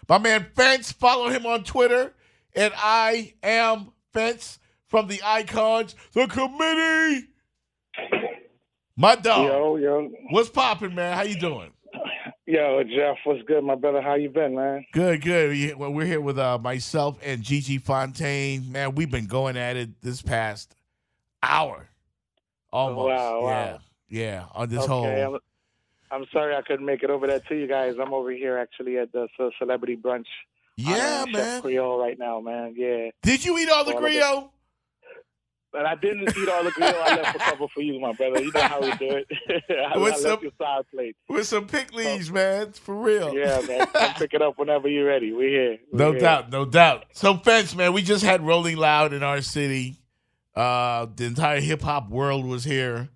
My man Fentz, follow him on Twitter at I am Fentz from the Icons, the committee. My dog. Yo. What's popping, man? How you doing? Yo, Jeff, what's good, my brother? How you been, man? Good. We're here with myself and Gigi Fontaine. Man, we've been going at it this past hour. Almost. Wow. Yeah, on this whole... I'm sorry I couldn't make it over there to you guys. I'm over here actually at the celebrity brunch. Yeah, man. Chef Creole right now, man. Yeah. Did you eat all the griot? But I didn't eat all the grill. I left a couple for you, my brother. You know how we do it. I left your side plate. With some pickles, man. For real. Yeah, man. Come pick it up whenever you're ready. We're here. No doubt. So, Fentz, man, we just had Rolling Loud in our city. The entire hip-hop world was here.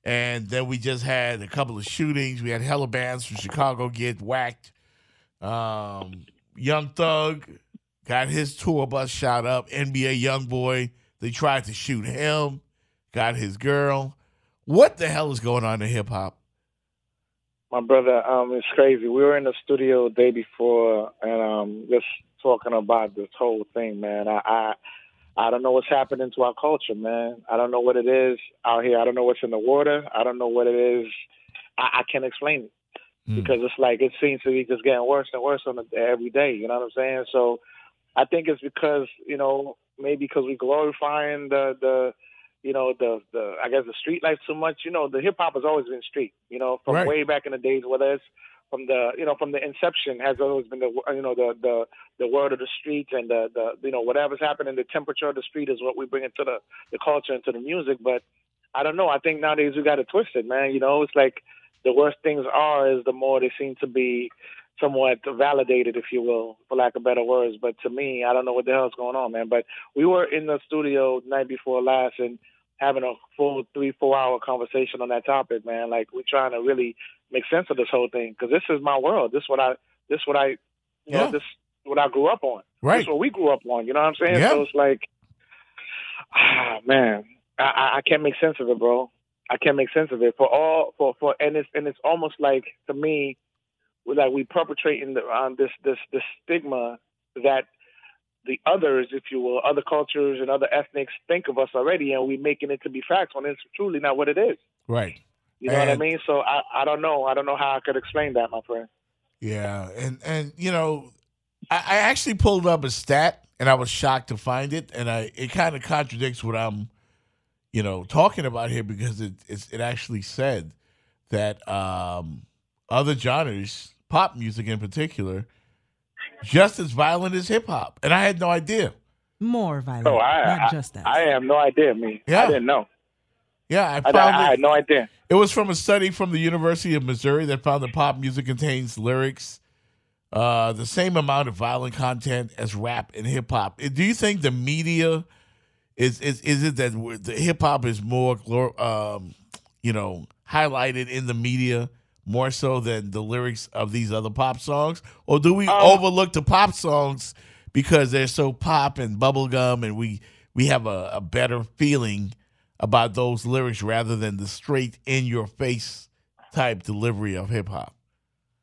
And then we just had a couple of shootings. We had hella bands from Chicago get whacked. Young Thug got his tour bus shot up. NBA Youngboy, they tried to shoot him. Got his girl. What the hell is going on in hip-hop? My brother, it's crazy. We were in the studio the day before and just talking about this whole thing, man. I don't know what's happening to our culture, man. I don't know what it is out here. I don't know what's in the water. I don't know what it is. I can't explain it because it's like it seems to be just getting worse and worse every day. You know what I'm saying? So I think it's because, maybe because we glorifying the I guess the street life too much. The hip hop has always been street. From right. way back in the days, whether it's from the inception has always been the word of the streets and the whatever's happening, the temperature of the street is what we bring into the culture, into the music. But I don't know. I think nowadays we got it twisted, man. It's like the worse things are is the more they seem to be somewhat validated, if you will, for lack of better words. But to me, I don't know what the hell's going on, man. But we were in the studio the night before last and having a full 3-4 hour conversation on that topic, man. Like we're trying to really make sense of this whole thing because this is my world. This is what I grew up on. Right. This is what we grew up on. You know what I'm saying? Yeah. So it's like, man, I can't make sense of it, bro. I can't make sense of it and it's almost like to me, like we perpetrating this stigma that the others, if you will, other cultures and other ethnics think of us already, and we making it to be facts when it's truly not what it is. Right. You know what I mean? So I don't know. I don't know how I could explain that, my friend. Yeah, and I actually pulled up a stat, and I was shocked to find it, and it kind of contradicts what I'm, talking about here because it actually said that other genres, pop music in particular, just as violent as hip hop, and I had no idea. More violent, not just that. I have no idea, me. Yeah. I didn't know. Yeah, I had no idea. It was from a study from the University of Missouri that found that pop music contains lyrics the same amount of violent content as rap and hip hop. Do you think the media is it that the hip hop is more highlighted in the media more so than the lyrics of these other pop songs? Or do we overlook the pop songs because they're so pop and bubblegum and we have a better feeling about those lyrics rather than the straight in-your-face type delivery of hip-hop?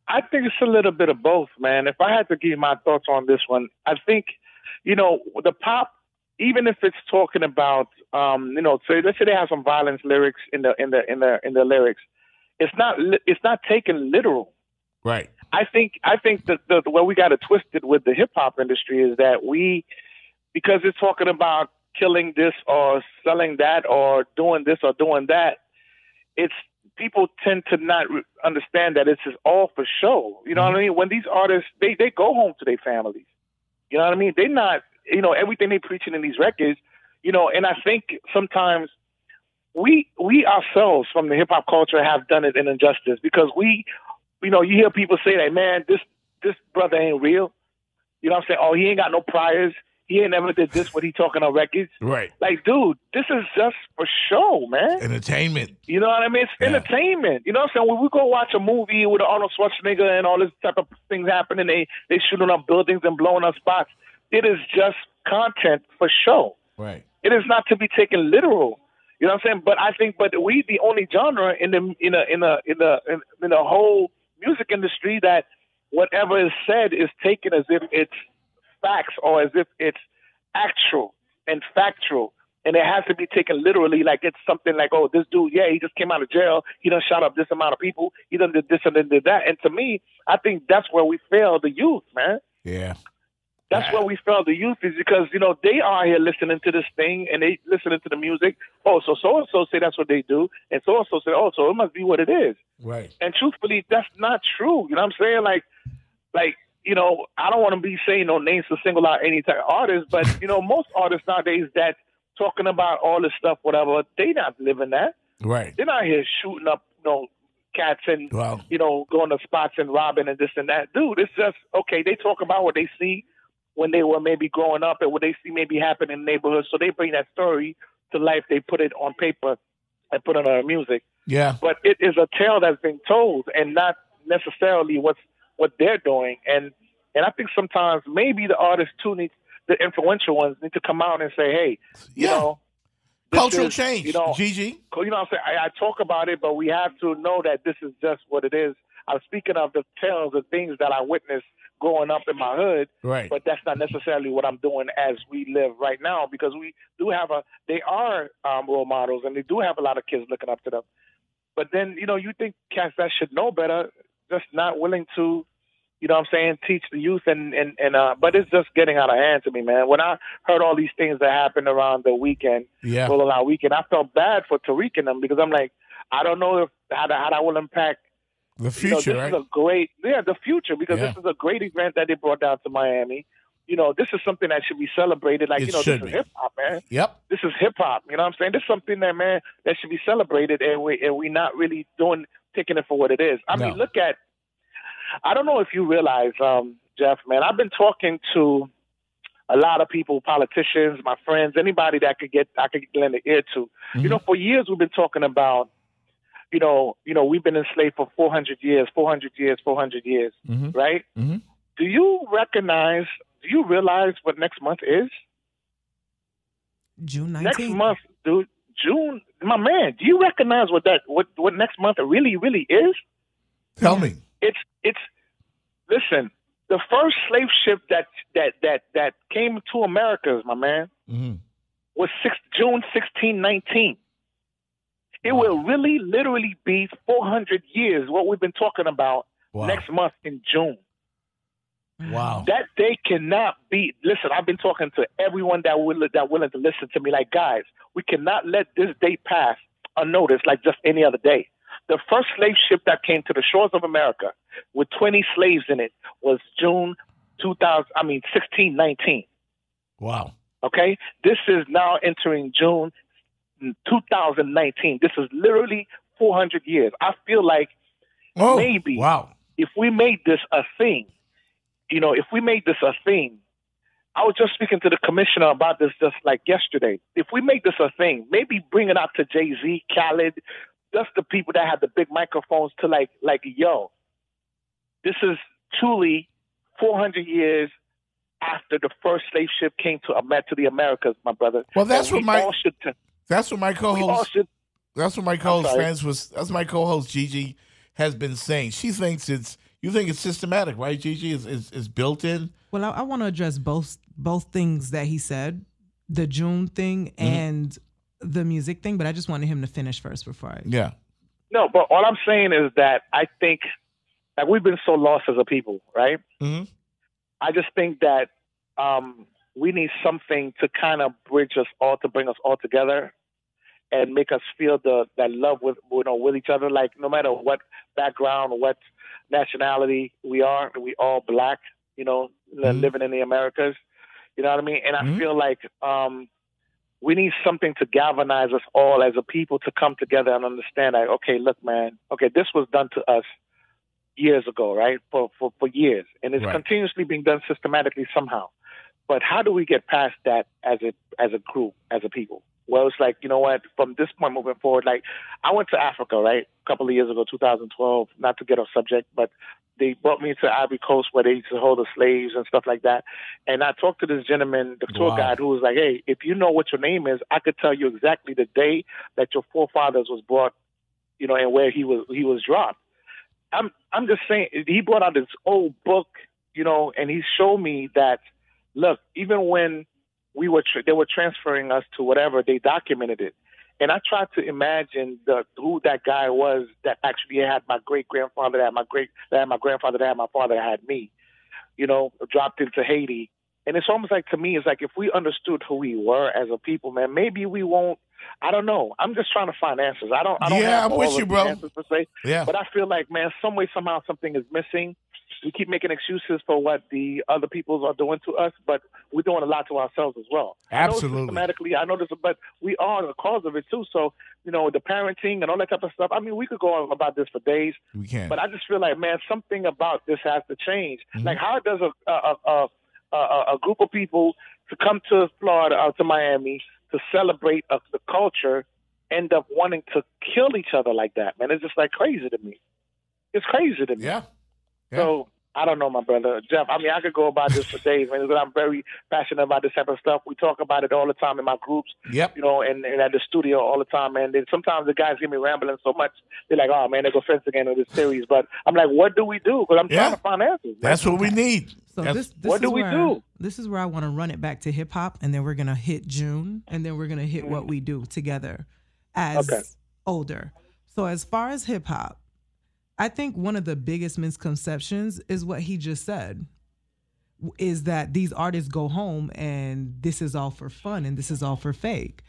I think it's a little bit of both, man. If I had to give my thoughts on this one, I think, the pop, even if it's talking about, so let's say they have some violence lyrics in the lyrics, it's not taken literal. Right. I think that the way we got it twisted with the hip hop industry is that because it's talking about killing this or selling that or doing this or doing that, people tend to not understand that it's all for show. You know what I mean? When these artists, they go home to their families. You know what I mean? They're not, everything they preaching in these records, and I think sometimes we ourselves from the hip hop culture have done it an injustice because you hear people say that, man, this brother ain't real. You know what I'm saying? Oh, he ain't got no priors. He ain't never did this, what he talking on records. Right. Like, dude, this is just for show, man. Entertainment. You know what I mean? It's entertainment. You know what I'm saying? When we go watch a movie with Arnold Schwarzenegger and all this type of things happening, they shooting up buildings and blowing up spots. It is just content for show. Right. It is not to be taken literal. You know what I'm saying? But we the only genre in the whole music industry that whatever is said is taken as if it's facts or as if it's actual and factual. And it has to be taken literally, like it's something like, oh, this dude, yeah, he just came out of jail. He done shot up this amount of people. He done did this and then did that. And to me, I think that's where we fail the youth, man. Yeah. That's where we fail the youth is because, they are here listening to this thing and they listening to the music. Oh, so-and-so say that's what they do. And so-and-so say, oh, so it must be what it is. Right. And truthfully, that's not true. You know what I'm saying? Like, I don't want to be saying no names to single out any type of artist, but, most artists nowadays that talking about all this stuff, whatever, they not living that. Right. They're not here shooting up, cats and, going to spots and robbing and this and that. Dude, it's just, okay, they talk about what they see when they were maybe growing up and what they see maybe happen in the neighborhood. So they bring that story to life. They put it on paper and put it on music. Yeah. But it is a tale that's been told and not necessarily what they're doing. And I think sometimes maybe the artists too the influential ones need to come out and say, hey, cultural change, Gigi. I'm saying? I talk about it, but we have to know that this is just what it is. I'm speaking of the tales of things that I witnessed growing up in my hood, right? But that's not necessarily what I'm doing as we live right now because we do have they are role models and they do have a lot of kids looking up to them. But then, you think cats that should know better, just not willing to, teach the youth but it's just getting out of hand to me, man. When I heard all these things that happened around the weekend, Rolling Out weekend, I felt bad for Tariq and them because I'm like, I don't know how that will impact the future, this is a great, the future, because this is a great event that they brought down to Miami. This is something that should be celebrated. Like, this is hip hop, man. Yep. This is hip hop. You know what I'm saying? This is something that, man, that should be celebrated, and we not really taking it for what it is. I mean, I don't know if you realize, Jeff, man, I've been talking to a lot of people, politicians, my friends, anybody that I could lend an ear to. Mm-hmm. For years we've been talking about, we've been enslaved for 400 years, mm-hmm. right? Mm-hmm. Do you realize what next month is? June 19th. Next month, dude, June, my man, do you recognize what next month really, really is? Tell me. It's listen, the first slave ship that came to Americas, my man, mm-hmm. was June 1619. It will really, literally be 400 years, what we've been talking about next month in June. Wow. That day cannot be. Listen, I've been talking to everyone that willing to listen to me. Like, guys, we cannot let this day pass unnoticed like just any other day. The first slave ship that came to the shores of America with 20 slaves in it was June 1619. Wow. Okay? This is now entering June 2019. This is literally 400 years. I feel like maybe if we made this a thing, I was just speaking to the commissioner about this just like yesterday. If we make this a thing, maybe bring it up to Jay-Z, Khaled, just the people that have the big microphones to like, yo, this is truly 400 years after the first slave ship came to the Americas, my brother. Well, that's what my co-host Gigi has been saying. She thinks you think it's systematic, right, Gigi? Is built in? Well, I want to address both things that he said, the June thing and the music thing, but I just wanted him to finish first before I... Yeah. No, but all I'm saying is that I think that we've been so lost as a people, right? Mm-hmm. I just think that we need something to kind of bridge us all, to bring us all together and make us feel that love with each other. Like, no matter what background or what nationality we are, we all black, living in the Americas. You know what I mean? And I feel like we need something to galvanize us all as a people to come together and understand that, okay, look, man, this was done to us years ago, right? For years. And it's continuously being done systematically somehow. But how do we get past that as a group, as a people? Well, it's like, you know what, from this point moving forward, like, I went to Africa, right, a couple of years ago, 2012, not to get off subject, but they brought me to Ivory Coast where they used to hold the slaves and stuff like that. And I talked to this gentleman, the tour guide, who was like, hey, if you know what your name is, I could tell you exactly the day that your forefathers was brought, and where he was dropped. I'm just saying, he brought out this old book, and he showed me that, look, even when they were transferring us to whatever, they documented it. And I tried to imagine who that guy was that actually had my great grandfather, that had my grandfather, that had my father, that had me, dropped into Haiti. And it's almost like, to me, it's like if we understood who we were as a people, man, maybe we won't. I don't know. I'm just trying to find answers. I don't have all of the answers per se. Yeah. But I feel like, man, some way, somehow, something is missing. We keep making excuses for what the other peoples are doing to us, but we're doing a lot to ourselves as well. Absolutely. I know this, but we are the cause of it too. So, the parenting and all that type of stuff. I mean, we could go on about this for days. We can. But I just feel like, man, something about this has to change. Mm-hmm. Like, how does a group of people to come to Florida, to Miami, to celebrate the culture, end up wanting to kill each other like that, man? It's just like crazy to me. It's crazy to me. Yeah. So I don't know, my brother Jeff. I mean, I could go about this for days, man. Because I'm very passionate about this type of stuff. We talk about it all the time in my groups. Yep. And at the studio all the time, man. Sometimes the guys get me rambling so much. They're like, "Oh man, they go Fentz again with this series." But I'm like, "What do we do?" Because I'm trying to find answers. Man. That's what we need. So what do we do? This is where I want to run it back to hip hop, and then we're gonna hit June, and then we're gonna hit what we do together as older. So as far as hip hop, I think one of the biggest misconceptions is what he just said, is that these artists go home and this is all for fun and this is all for fake.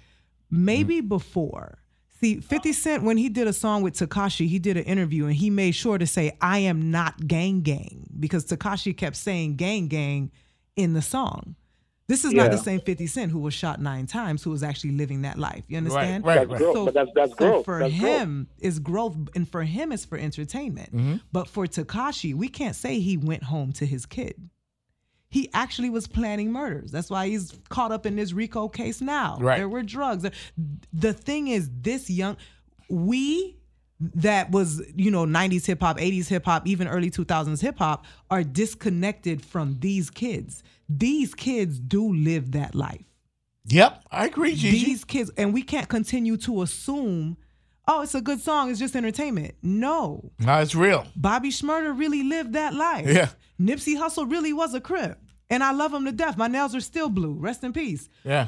Maybe before. See, 50 Cent, when he did a song with Tekashi, he did an interview and he made sure to say, "I am not gang gang," because Tekashi kept saying gang gang in the song. This is not the same 50 Cent who was shot 9 times, who was actually living that life. You understand? Right. So, but that's growth. For him, it's growth, and for him, it's for entertainment. Mm-hmm. But for Tekashi, we can't say he went home to his kid. He actually was planning murders. That's why he's caught up in this RICO case now. Right. There were drugs. The thing is, that was, 90s hip hop, 80s hip hop, even early 2000s hip hop, are disconnected from these kids. These kids do live that life. Yep, I agree, Gigi. These kids, and we can't continue to assume, oh, it's a good song, it's just entertainment. No, it's real. Bobby Shmurda really lived that life. Yeah. Nipsey Hussle really was a Crip. And I love him to death. My nails are still blue. Rest in peace. Yeah.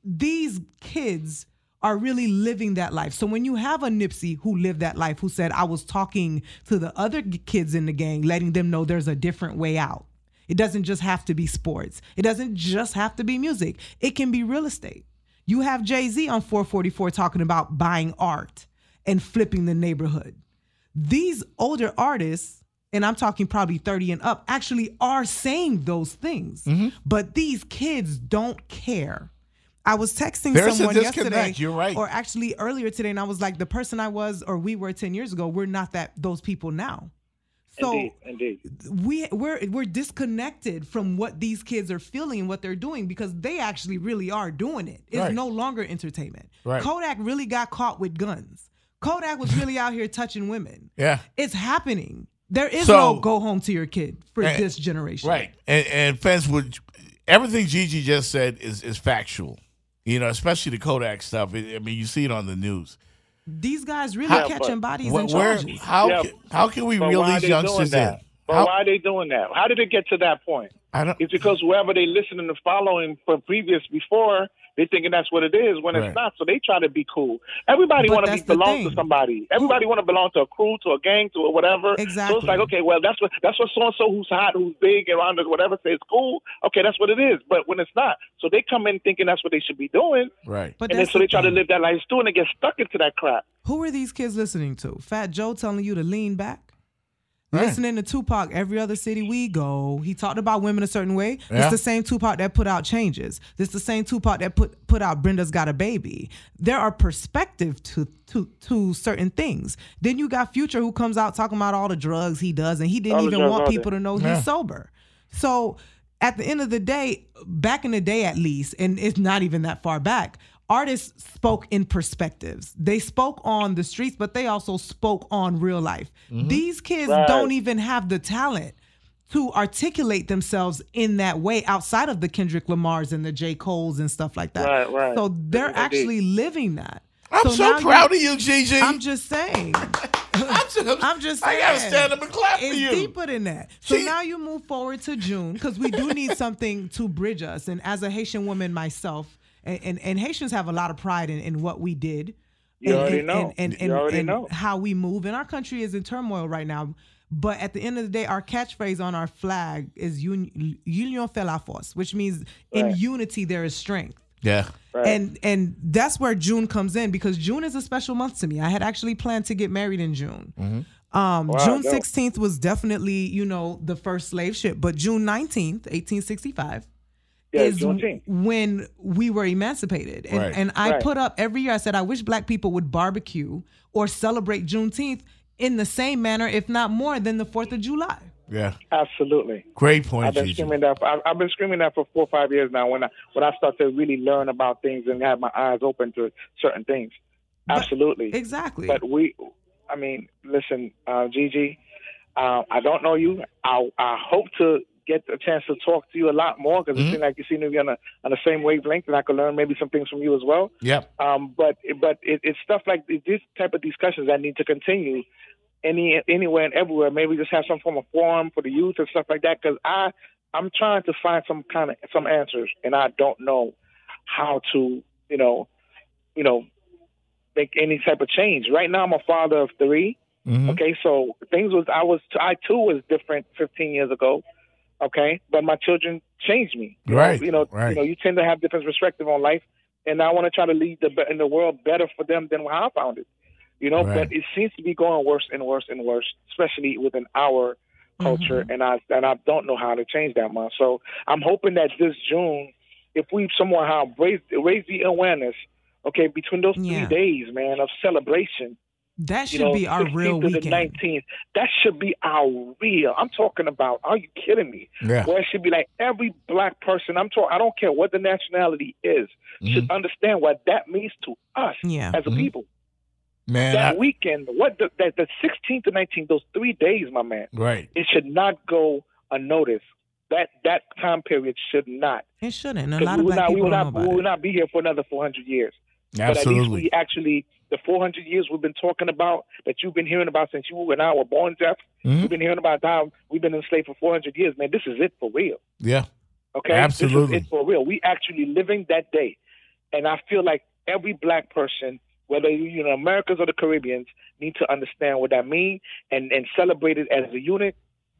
These kids are really living that life. So when you have a Nipsey who lived that life, who said, "I was talking to the other kids in the gang, letting them know there's a different way out. It doesn't just have to be sports. It doesn't just have to be music. It can be real estate." You have Jay-Z on 444 talking about buying art and flipping the neighborhood. These older artists, and I'm talking probably 30 and up, actually are saying those things. Mm-hmm. But these kids don't care. I was texting someone yesterday, you're right, or actually earlier today, and I was like, the person I was, or we were 10 years ago, we're not those people now. So Indeed. We're disconnected from what these kids are feeling and what they're doing, because they actually really are doing it. It's no longer entertainment. Right. Kodak really got caught with guns. Kodak was really out here touching women. Yeah. It's happening. There is no go home to your kid for this generation. Right. And Fentz, everything Gigi just said is factual. Especially the Kodak stuff. I mean, you see it on the news. These guys really catching bodies and charges. How can we reel these youngsters in? But why are they doing that? How did it get to that point? It's because whoever they listening to following from before, they thinking that's what it is when it's not. So they try to be cool. Everybody want to belong to somebody. Everybody want to belong to a crew, to a gang, to a whatever. Exactly. So it's like, okay, well, that's what so and so who's hot, who's big, around us, whatever says cool. Okay, that's what it is. But when it's not, so they come in thinking that's what they should be doing. Right. But and then so they try to live that life too, and they get stuck into that crap. Who are these kids listening to? Fat Joe telling you to lean back? Listening to Tupac, every other city we go. He talked about women a certain way. Yeah. It's the same Tupac that put out Changes. It's the same Tupac that put out Brenda's Got a Baby. There are perspective to certain things. Then you got Future, who comes out talking about all the drugs he does, and he didn't even want people to know he's sober. So at the end of the day, back in the day at least, and it's not even that far back, artists spoke in perspectives. They spoke on the streets, but they also spoke on real life. Mm-hmm. These kids don't even have the talent to articulate themselves in that way outside of the Kendrick Lamars and the J. Coles and stuff like that. Right. So they're actually living that. I'm so proud of you, Gigi. I'm just saying. I'm just saying. I gotta stand up and clap for you. It's deeper than that. So now you move forward to June because we do need something to bridge us. And as a Haitian woman myself, and Haitians have a lot of pride in what we did. You already know. And how we move. And our country is in turmoil right now. But at the end of the day, our catchphrase on our flag is "Union fait la force," which means in unity there is strength. Yeah. Right. And that's where June comes in because June is a special month to me. I had actually planned to get married in June. Mm-hmm. June 16th was definitely, the first slave ship. But June 19th, 1865, is when we were emancipated. And I put up every year, I said, I wish black people would barbecue or celebrate Juneteenth in the same manner, if not more, than the 4th of July. Yeah, absolutely. Great point. I've been screaming that. I've been screaming that for 4 or 5 years now. When I start to really learn about things and have my eyes open to certain things, absolutely, exactly. But listen, Gigi, I don't know you. I hope to get a chance to talk to you a lot more because it seems like you seem to be on the same wavelength, and I can learn maybe some things from you as well. Yep. But it's stuff like this type of discussions that need to continue. Anywhere and everywhere, maybe just have some form of forum for the youth and stuff like that. Because I'm trying to find some answers, and I don't know how to, make any type of change. Right now, I'm a father of 3. Mm-hmm. Okay, so I too was different 15 years ago. Okay, but my children changed me. Right. You tend to have different perspective on life, and I want to try to lead in the world better for them than how I found it. But it seems to be going worse and worse and worse, especially within our culture, and I don't know how to change that much. So I'm hoping that this June, if we somehow raise the awareness, okay, between those 3 days, man, of celebration. That should be our real weekend. The 19th. That should be our real. I'm talking about, are you kidding me? Yeah. Where it should be like every black person, I don't care what the nationality is, should understand what that means to us as a people. Man, that weekend, the 16th to 19th, those 3 days, my man. Right. It should not go unnoticed. That time period should not. It shouldn't. A lot of black people don't know about it. We will not be here for another 400 years. Absolutely. But at least we actually, the 400 years we've been talking about, that you've been hearing about since you and I were born, Jeff. You've been hearing about how we've been enslaved for 400 years. Man, this is it for real. Yeah. Okay? Absolutely. This is it for real. We actually living that day. And I feel like every black person, whether you're Americans or the Caribbeans, need to understand what that means and celebrate it as a unit,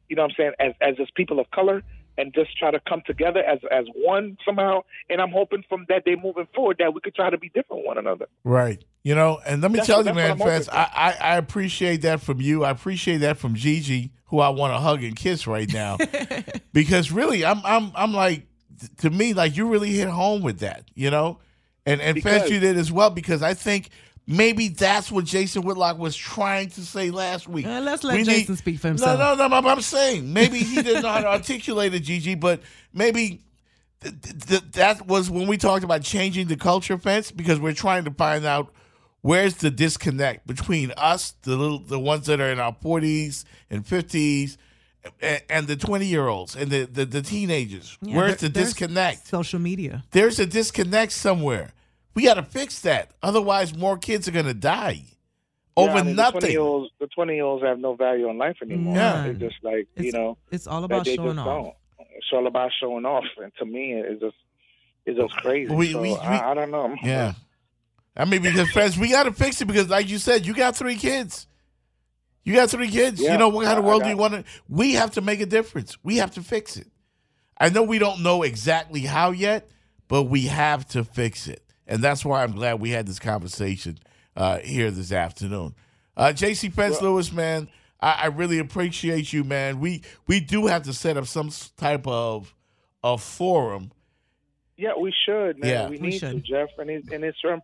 you know what I'm saying, as just people of color, and just try to come together as one somehow. And I'm hoping from that day moving forward that we could try to be different one another. Right. And let me tell you, man, Fentz, I appreciate that from you. I appreciate that from Gigi, who I want to hug and kiss right now. Because really, I'm like, to me, like, you really hit home with that, And Fentz, you did as well, because I think maybe that's what Jason Whitlock was trying to say last week. Let's let Jason speak for himself. No, I'm saying maybe he didn't know how to articulate it, Gigi, but maybe that was when we talked about changing the culture, Fentz, because we're trying to find out where's the disconnect between us, the ones that are in our 40s and 50s, and the 20-year-olds and the teenagers. Where's the disconnect? Social media. There's a disconnect somewhere. We got to fix that. Otherwise, more kids are going to die over nothing. The 20-year-olds have no value in life anymore. Yeah. They're just like, It's all about showing off. It's all about showing off. And to me, it's just crazy. I don't know. Yeah. I mean, because, friends, we got to fix it because, like you said, you got 3 kids. Yeah, what kind of world do you want to? We have to make a difference. We have to fix it. I know we don't know exactly how yet, but we have to fix it. And that's why I'm glad we had this conversation here this afternoon. JC Fentz Louis, man, I really appreciate you, man. We do have to set up some type of forum. Yeah, we should, man. Yeah, we need to, Jeff. And it's a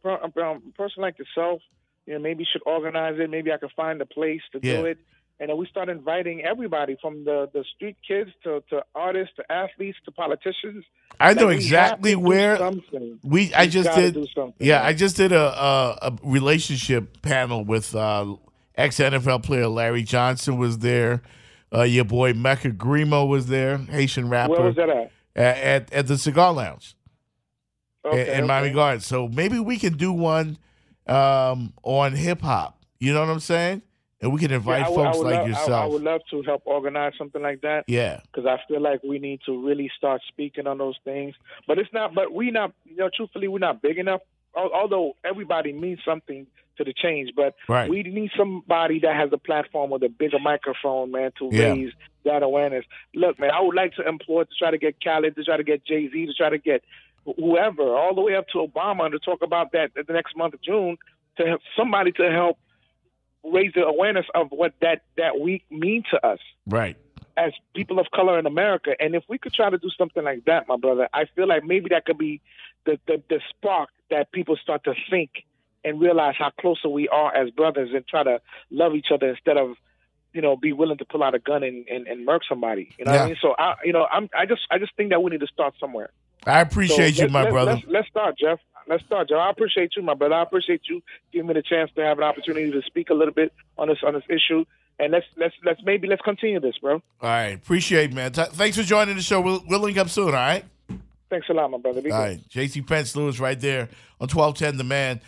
person like yourself, maybe should organize it. Maybe I could find a place to do it. And then we start inviting everybody from the street kids to artists to athletes to politicians. I know exactly where I just did a relationship panel with ex-NFL player Larry Johnson was there. Your boy Mecca Grimo was there, Haitian rapper. Where was that at? At the Cigar Lounge in Miami Gardens. So maybe we can do one on hip hop. You know what I'm saying? and we can invite folks like yourself. I would love to help organize something like that. Yeah, because I feel like we need to really start speaking on those things. But it's not. But we not. Truthfully, we're not big enough. Although everybody means something to the change, but we need somebody that has a platform with a bigger microphone, man, to raise that awareness. Look, man, I would like to implore to try to get Khaled, to try to get Jay-Z, to try to get whoever, all the way up to Obama, to talk about that the next month of June, to have somebody to help raise the awareness of what that week means to us. Right. As people of color in America. And if we could try to do something like that, my brother, I feel like maybe that could be the spark that people start to think and realize how closer we are as brothers and try to love each other instead of, be willing to pull out a gun and murk somebody. You know what I mean? So I just think that we need to start somewhere. I appreciate you, my brother. Let's start, Jeff. I appreciate you, my brother. I appreciate you giving me the chance to have an opportunity to speak a little bit on this issue. And let's continue this, bro. All right, appreciate it, man. Thanks for joining the show. We'll link up soon. All right. Thanks a lot, my brother. Be good. All right, JC Fentz Louis right there on 1210 The Man.